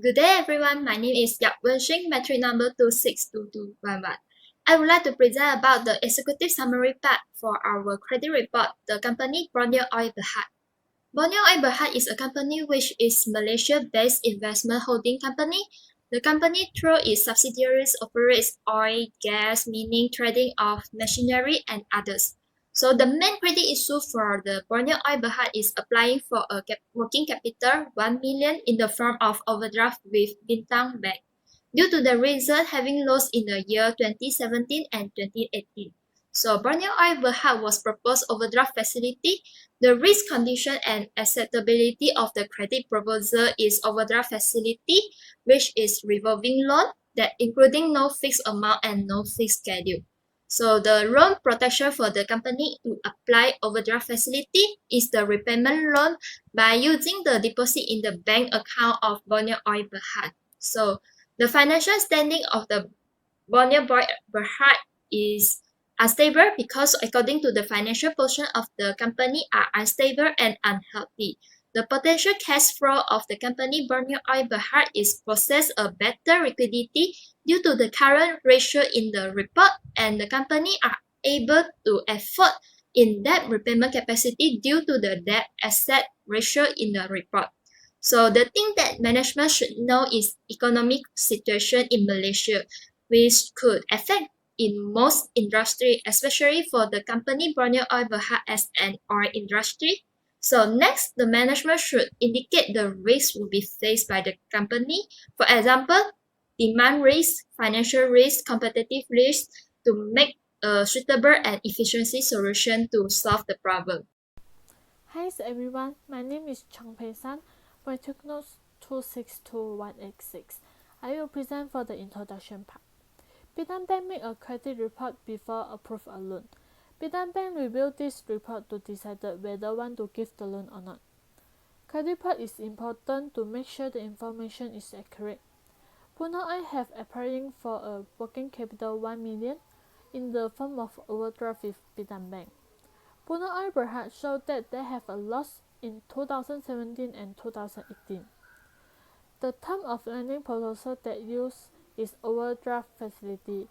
Good day everyone, my name is Yap Wenxing, metric number 262211. I would like to present about the executive summary part for our credit report, the company Borneo Oil Berhad. Borneo Oil Berhad is a company which is Malaysia-based investment holding company. The company through its subsidiaries operates oil, gas, mining, trading of machinery and others. So the main credit issue for the Borneo Oil Berhad is applying for a working capital 1 million in the form of overdraft with Bintang Bank due to the reason having lost in the year 2017 and 2018. So Borneo Oil Berhad was proposed overdraft facility. The risk condition and acceptability of the credit proposal is overdraft facility, which is revolving loan that including no fixed amount and no fixed schedule. So the loan protection for the company to apply overdraft facility is the repayment loan by using the deposit in the bank account of Borneo Oil Berhad. So the financial standing of the Borneo Berhad is unstable because according to the financial portion of the company are unstable and unhealthy. The potential cash flow of the company Borneo Oil Berhad is possess a better liquidity due to the current ratio in the report, and the company are able to afford in debt repayment capacity due to the debt asset ratio in the report. So the thing that management should know is economic situation in Malaysia, which could affect in most industry, especially for the company Borneo Oil Berhad as an oil industry. So next, the management should indicate the risks will be faced by the company. For example, demand risk, financial risk, competitive risk to make a suitable and efficiency solution to solve the problem. Hi everyone, my name is Chang Pei San, my technos 262186. I will present for the introduction part. Bidang Bank make a credit report before approve a loan. Bidang Bank review this report to decide whether want to give the loan or not. Credit report is important to make sure the information is accurate. Borneo I have applying for a working capital 1 million in the form of overdraft with Bidang Bank. Borneo Oil Berhad showed that they have a loss in 2017 and 2018. The term of lending proposal that use is overdraft facility,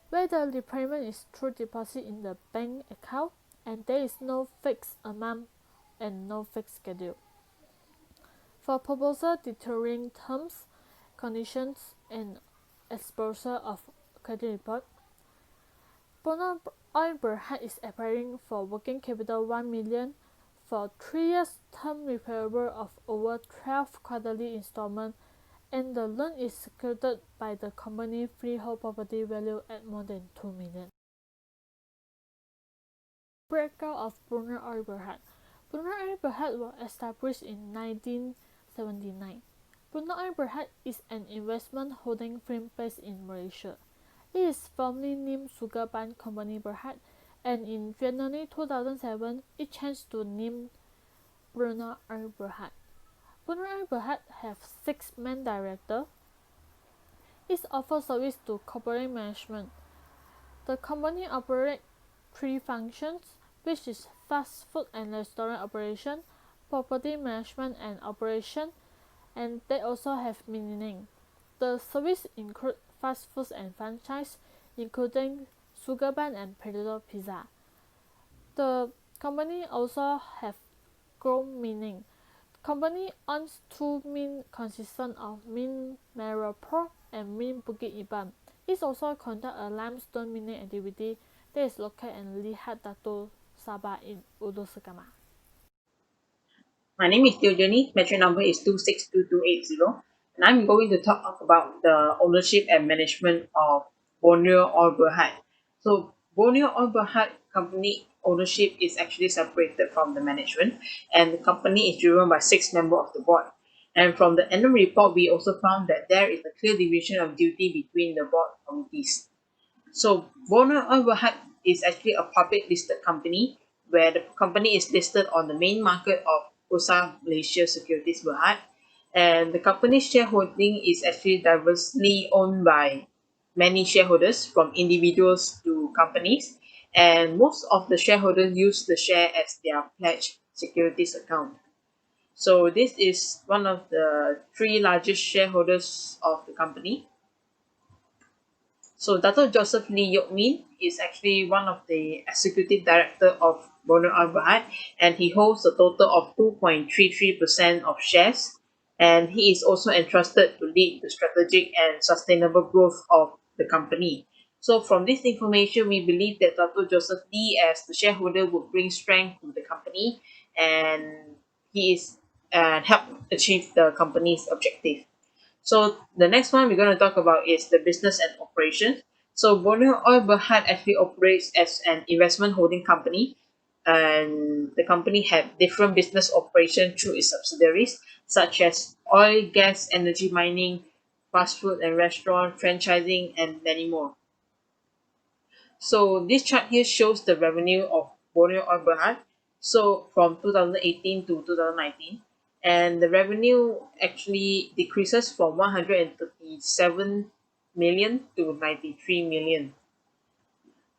where the repayment is through deposit in the bank account and there is no fixed amount and no fixed schedule. For proposal deterring terms, conditions, and exposure of credit report, Borneo Oil Berhad is applying for working capital 1 million for 3 years term repayable of over 12 quarterly installment, and the loan is secured by the company freehold property value at more than 2 million. Breakout of Borneo Oil Berhad. Borneo Oil Berhad was established in 1979. Borneo Oil Berhad is an investment holding firm based in Malaysia. It is formerly named Sugarban Company Berhad, and in January 2007, it changed to name Borneo Oil Berhad. Borneo Oil Berhad have 6 main directors. It offers service to corporate management. The company operates 3 functions, which is fast food and restaurant operation, property management and operation, and they also have mining. The service include fast foods and franchise, including Sugarban and Potato Pizza. The company also have gold mining. Company owns 2 mines consistent of Mine Merapur and Mine Bukit Iban. It also conduct a limestone mining activity that is located in Lihat Datu Sabah in Ulu Segama. My name is Diogeny, metric number is 262280, and I'm going to talk about the ownership and management of Borneo Oil Berhad. So Borneo Oil Berhad company ownership is actually separated from the management, and the company is driven by 6 members of the board. And from the annual report, we also found that there is a clear division of duty between the board committees. So Borneo Oil Berhad is actually a public listed company where the company is listed on the main market of Bursa Malaysia Securities Berhad, and the company's shareholding is actually diversely owned by many shareholders from individuals to companies, and most of the shareholders use the share as their pledge securities account. So this is one of the three largest shareholders of the company. So Dr. Joseph Lee Yok Min is actually one of the executive director of Borneo Al Berhad, and he holds a total of 2.33% of shares, and he is also entrusted to lead the strategic and sustainable growth of the company. So from this information, we believe that Dr. Joseph Lee as the shareholder would bring strength to the company, and he is help achieve the company's objective. So the next one we're going to talk about is the business and operations. So Borneo Oil Berhad actually operates as an investment holding company, and the company have different business operations through its subsidiaries, such as oil, gas, energy mining, fast food and restaurant, franchising, and many more. So this chart here shows the revenue of Borneo Oil Berhad. So from 2018 to 2019, and the revenue actually decreases from 137 million to 93 million.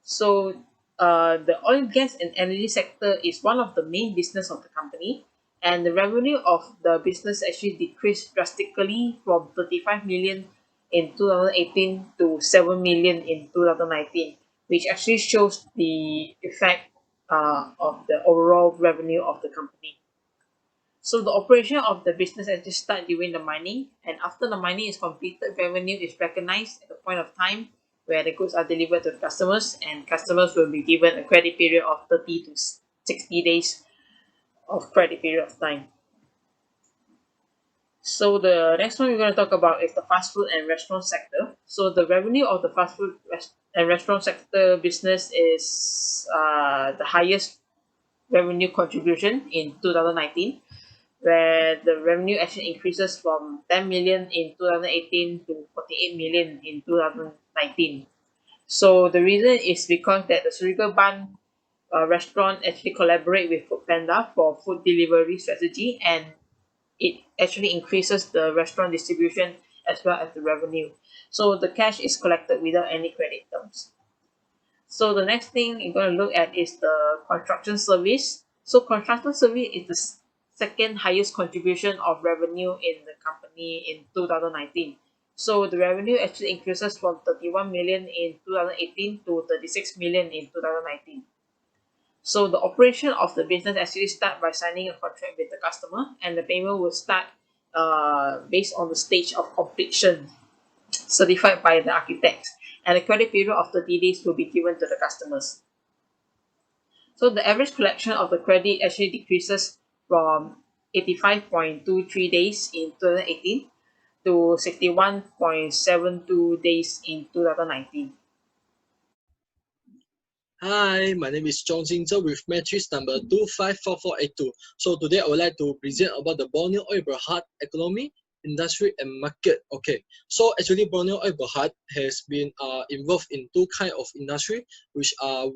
So the oil, gas, and energy sector is one of the main business of the company, and the revenue of the business actually decreased drastically from 35 million in 2018 to 7 million in 2019, which actually shows the effect of the overall revenue of the company. So the operation of the business actually start during the mining, and after the mining is completed, revenue is recognized at the point of time where the goods are delivered to the customers, and customers will be given a credit period of 30 to 60 days of credit period of time. So the next one we're going to talk about is the fast food and restaurant sector. So the revenue of the fast food and restaurant sector business is the highest revenue contribution in 2019, where the revenue actually increases from 10 million in 2018 to 48 million in 2019. So the reason is because that the Surigao Ban restaurant actually collaborate with Foodpanda for food delivery strategy, and it actually increases the restaurant distribution as well as the revenue. So the cash is collected without any credit terms. So the next thing you're going to look at is the construction service. So construction service is the second highest contribution of revenue in the company in 2019. So the revenue actually increases from 31 million in 2018 to 36 million in 2019. So the operation of the business actually start by signing a contract with the customer, and the payment will start based on the stage of completion certified by the architects, and a credit period of 30 days will be given to the customers. So the average collection of the credit actually decreases from 85.23 days in 2018 to 61.72 days in 2019. Hi, my name is Chong Jing Zhou with matrix number 254482. So today I would like to present about the Borneo Oil Berhad economy, industry and market. Okay, so actually Borneo Oil Berhad has been involved in two kind of industry, which are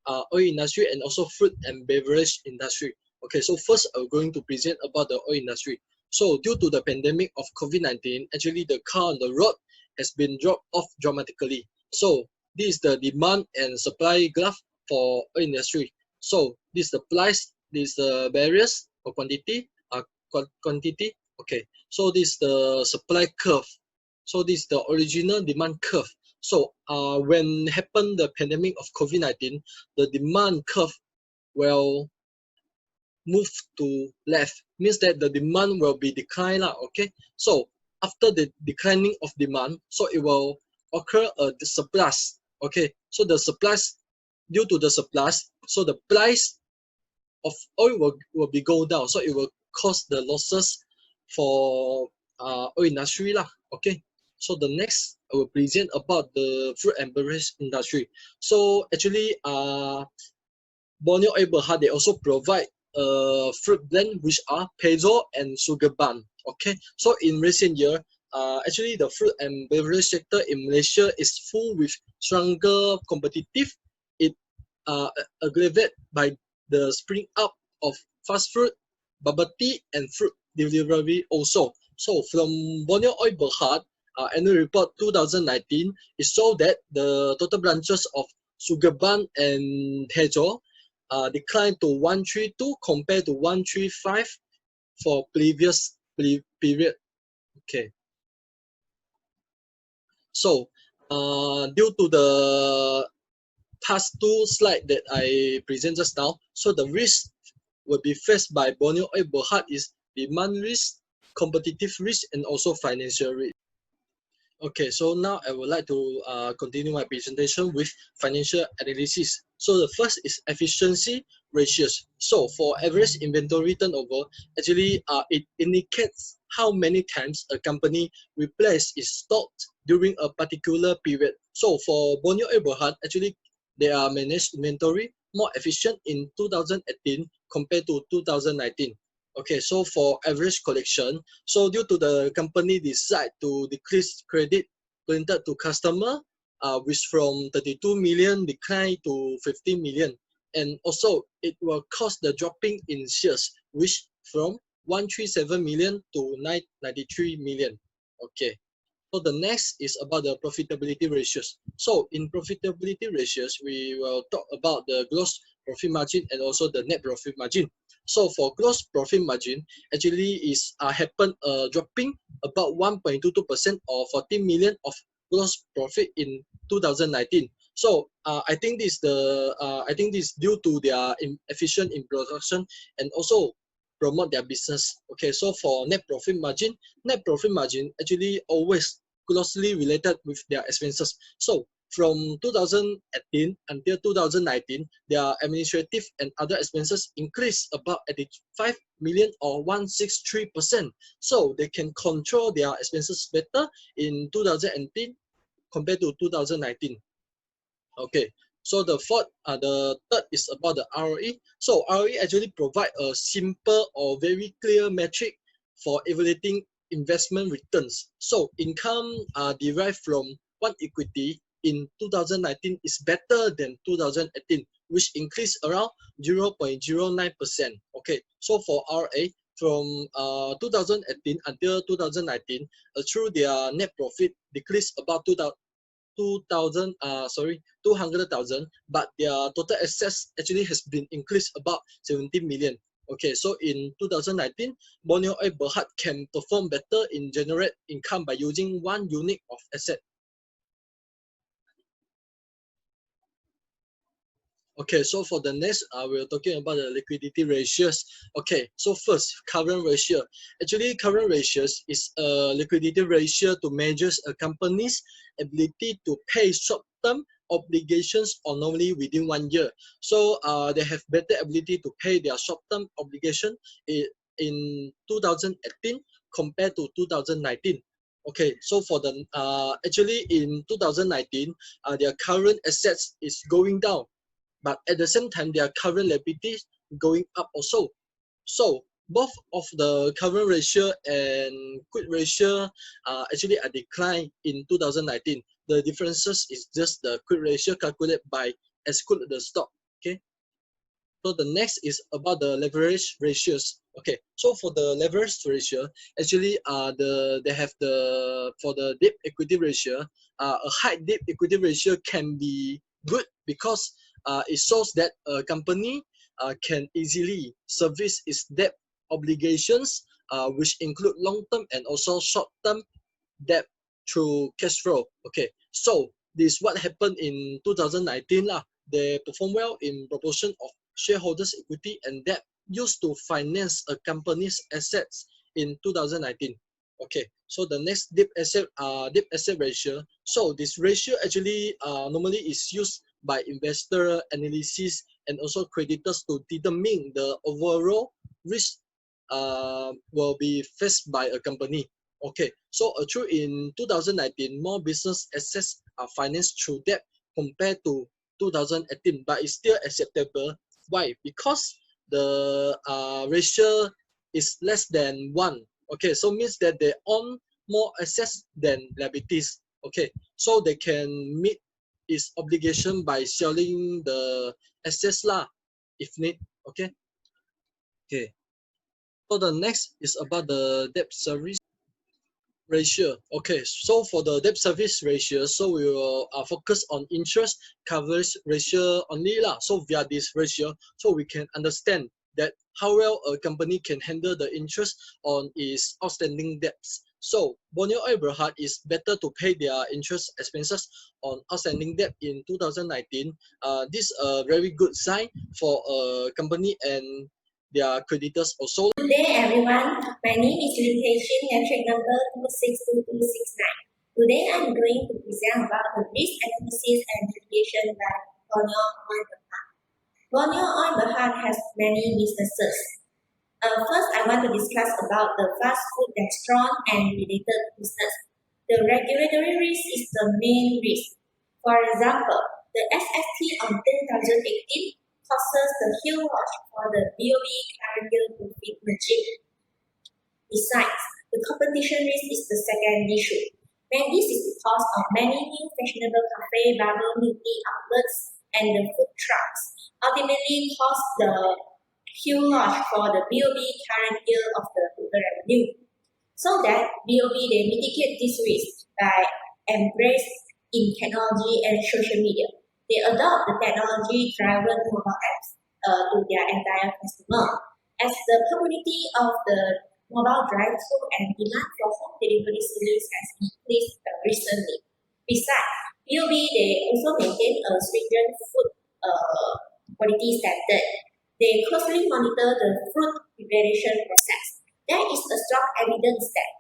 oil industry and also food and beverage industry. Okay, so first I'm going to present about the oil industry. So due to the pandemic of COVID-19, actually the car on the road has been dropped off dramatically. So this is the demand and supply graph for oil industry. So this is the price, this is the barriers or quantity, quantity. Okay, so this is the supply curve. So this is the original demand curve. So when happened the pandemic of COVID-19, the demand curve will move to left, means that the demand will be declined. Okay, so after the declining of demand, so it will occur a surplus. Okay, so the surplus, due to the surplus, so the price of oil will be go down, so it will cause the losses for oil industry lah. Okay, so the next I will present about the food and beverage industry. So actually Borneo Oil Berhad, they also provide fruit blend which are Pezo and Sugar Bun. Okay, so in recent year, actually the fruit and beverage sector in Malaysia is full with stronger competitive. It aggravated by the spring up of fast food, bubble tea, and fruit delivery also. So from Borneo Oil Berhad annual report 2019, it showed that the total branches of Sugar Bun and Pezo declined to 132 compared to 135 for previous period. Okay. So due to the past two slides that I present just now, so the risk will be faced by Borneo Oil Berhad is demand risk, competitive risk, and also financial risk. Okay, so now I would like to continue my presentation with financial analysis. So the first is efficiency ratios. So for average inventory turnover, actually it indicates how many times a company replaces its stock during a particular period. So for Borneo Oil Berhad, actually they are managed inventory more efficient in 2018 compared to 2019. Okay, so for average collection, so due to the company decide to decrease credit granted to customer, which from 32 million decline to 15 million. And also it will cause the dropping in sales, which from 137 million to 993 million. Okay. So the next is about the profitability ratios. So in profitability ratios, we will talk about the gross profit margin and also the net profit margin. So for gross profit margin, actually is happen dropping about 1.22% or 14 million of gross profit in 2019. So I think this due to their efficient in production and also promote their business. Okay, so for net profit margin actually always closely related with their expenses. So from 2018 until 2019, their administrative and other expenses increased about 85 million or 163%. So they can control their expenses better in 2018 compared to 2019. Okay, so the third is about the ROE. So ROE actually provide a simple or very clear metric for evaluating investment returns. So income derived from one equity in 2019 is better than 2018, which increased around 0.09%. Okay, so for RA from 2018 until 2019, through their net profit decreased about 200,000, but their total assets actually has been increased about 17 million. Okay, so in 2019, Borneo Oil Berhad can perform better in generate income by using one unit of asset. Okay, so for the next, we're talking about the liquidity ratios. Okay, so first, current ratio. Actually, current ratios is a liquidity ratio to measure a company's ability to pay short-term obligations or normally within 1 year. So they have better ability to pay their short-term obligation in 2018 compared to 2019. Okay, so for the actually in 2019, their current assets is going down, but at the same time their current liabilities going up also. So both of the current ratio and quick ratio actually a decline in 2019. The differences is just the quick ratio calculated by exclude the stock. Okay. So the next is about the leverage ratios. Okay, so for the leverage ratio, actually they have for the debt equity ratio, a high debt equity ratio can be good because it shows that a company can easily service its debt obligations, which include long-term and also short-term debt through cash flow. Okay, so this what happened in 2019 lah. They perform well in proportion of shareholders' equity and debt used to finance a company's assets in 2019. Okay, so the next debt asset ratio. So this ratio actually normally is used by investor analysis and also creditors to determine the overall risk will be faced by a company. Okay, so true in 2019, more business assets are financed through debt compared to 2018, but it's still acceptable. Why? Because the ratio is less than 1. Okay, so means that they own more assets than liabilities. Okay, so they can meet its obligation by selling the assets lah, if need. Okay. Okay. So the next is about the debt service ratio. Okay, so for the debt service ratio, so we will focus on interest coverage ratio only lah. So via this ratio, so we can understand that how well a company can handle the interest on its outstanding debts. So Borneo Oil Berhad is better to pay their interest expenses on outstanding debt in 2019. This is a very good sign for a company and their creditors also. Good day everyone, my name is Limitation metric number 262269. Today I am going to present about the risk analysis and mitigation by Borneo Oil Berhad. Borneo Oil Berhad has many businesses. First, I want to discuss about the fast food restaurant and related business. The regulatory risk is the main risk. For example, the SST on 2018 causes the huge loss for the Bwbb current year profit margin. Besides, the competition risk is the second issue. And this is because of many new fashionable cafe, bubble tea outlets, and the food trucks ultimately cause the huge loss for the Bwbb current year of the total revenue. So that Bwbb they mitigate this risk by embrace in technology and social media. They adopt the technology-driven mobile apps to their entire customer. As the community of the mobile drive-thru and demand for home delivery service has increased recently. Besides, Bwbb they also maintain a stringent food quality standard. They closely monitor the food preparation process. There is a strong evidence that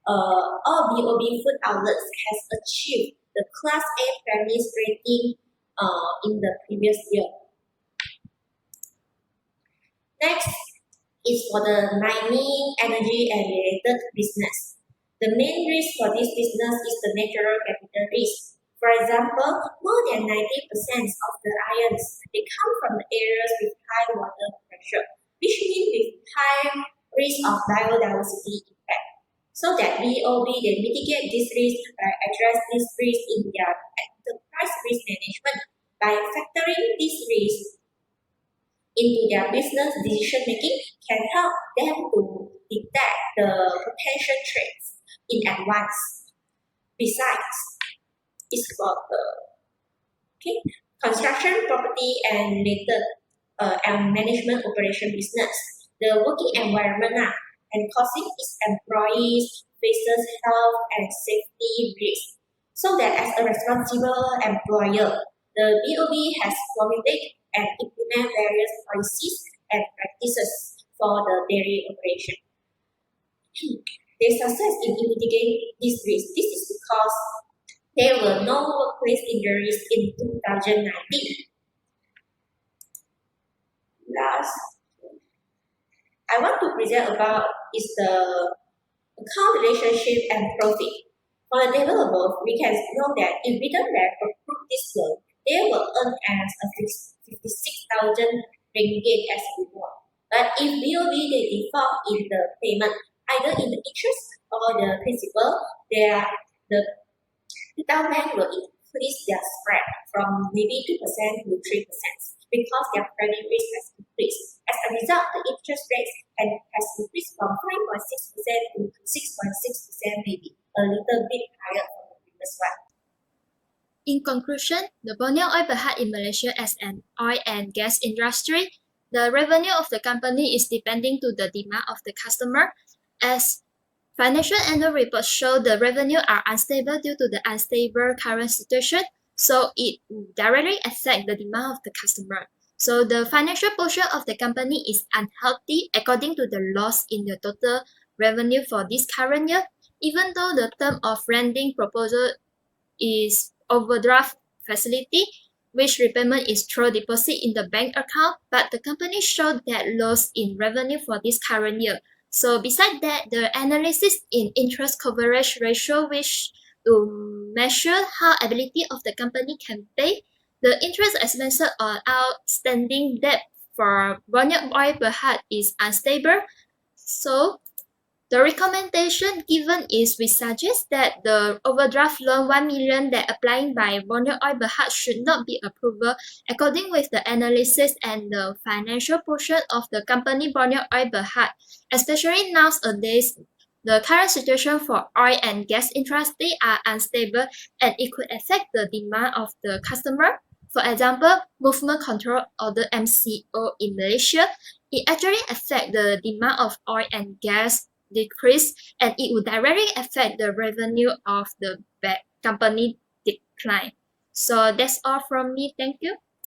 all Bwbb food outlets has achieved the Class A premise rating in the previous year. Next is for the mining, energy, and related business. The main risk for this business is the natural capital risk. For example, more than 90% of the ions they come from the areas with high water pressure, which means with high risk of biodiversity impact. So that Bwbb they mitigate this risk by address this risk in their enterprise risk management by factoring this risk into their business decision making can help them to detect the potential threats in advance. Besides, it's for the construction, property, and related and management operation business. The working environment and causing its employees faces health and safety risks. So that as a responsible employer, the Bwbb has formulated and implement various policies and practices for the dairy operation. Their success in mitigating this risk. This is because there were no workplace injuries in 2019. Last, I want to present about is the account relationship and profit. For the developer, we can know that if we don't approve this loan, they will earn as a 56,000 ringgit as reward. But if Bwbb they default in the payment, either in the interest or the principal, the government will increase their spread from maybe 2% to 3% because their credit risk has increased. As a result, the interest rate has increased from 5.6% to 6.6%, maybe a little bit higher from the previous one. In conclusion, the Borneo Oil Berhad in Malaysia as an oil and gas industry, the revenue of the company is depending to the demand of the customer. As financial annual reports show, the revenue are unstable due to the unstable current situation, so it directly affects the demand of the customer. So the financial portion of the company is unhealthy according to the loss in the total revenue for this current year, even though the term of lending proposal is overdraft facility, which repayment is through deposit in the bank account, but the company showed that loss in revenue for this current year. So besides that, the analysis in interest coverage ratio, which to measure how ability of the company can pay, the interest expense on outstanding debt for Borneo Oil Berhad is unstable. So the recommendation given is we suggest that the overdraft loan 1 million that applying by Borneo Oil Berhad should not be approved according with the analysis and the financial portion of the company Borneo Oil Berhad. Especially nowadays, the current situation for oil and gas industry are unstable and it could affect the demand of the customer. For example, Movement Control Order (MCO) in Malaysia, it actually affects the demand of oil and gas decrease, and it would directly affect the revenue of the company decline. So that's all from me. Thank you.